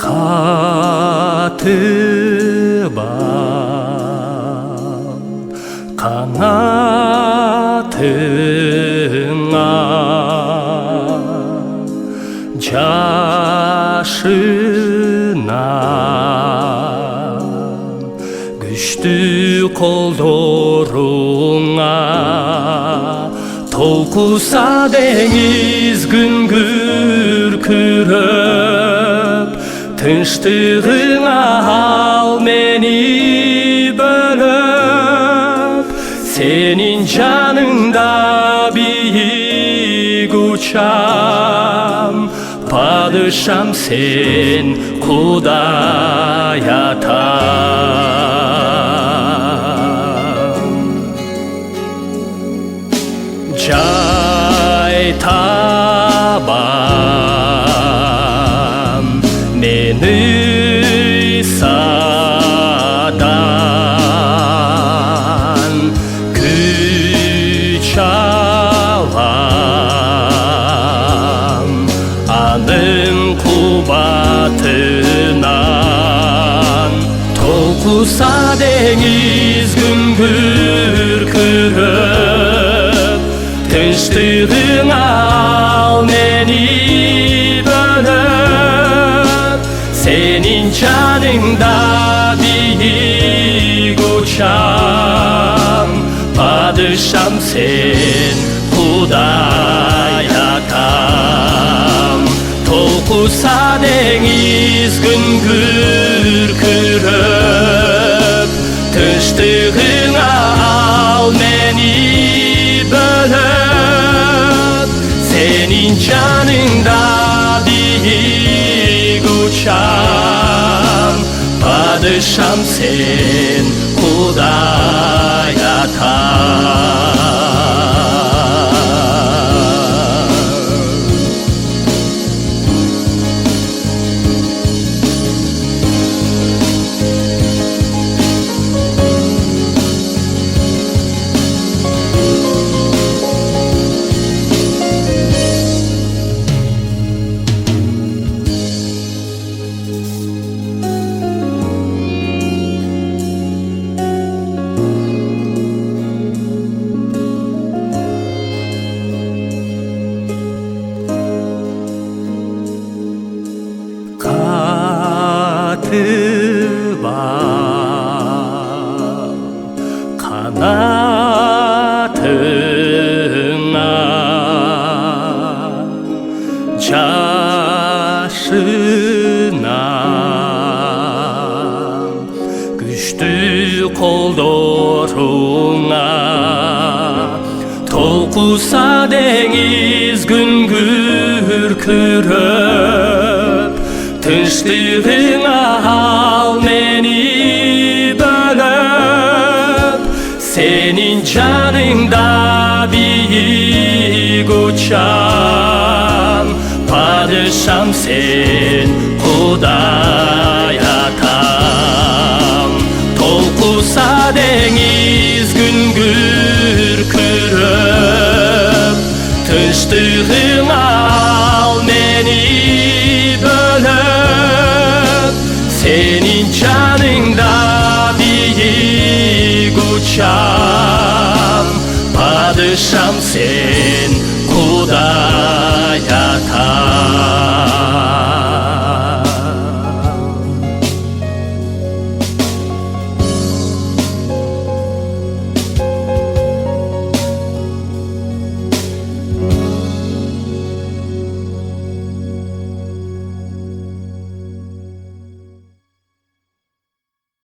Katı bal kanatına Caşına güçlü kollarına Толқуса деңіз күңгір күріп Тыныштығыңа ал мені бөліп Сенің жаныңда биік ұшам Падышам сен Құдай атам Жай табам мені садан күч алам аның қубатынан толқуса деңіз күңгір күріп Тыныштығыңа ал мені бөліп Сенің жаныңда биік ұшам Падышам сен Құдай атам Толқуса деңіз күңгір күріп Тыныштығыңа ал мені бөліп Senin canında biik uçam Padışam sen Құдай атам Katı bal kanatına Caşına güçlü kollarına Толқуса деңіз күңгір күріп Тыныштығыңа ал мені бөліп Сенің жаныңда биік ұшам Падышам сен Құдай атам Толқуса деңіз күңгір күріп Тыныштығыңа ал мені bölüp Senin canında biik uçam Padışam sen Құдай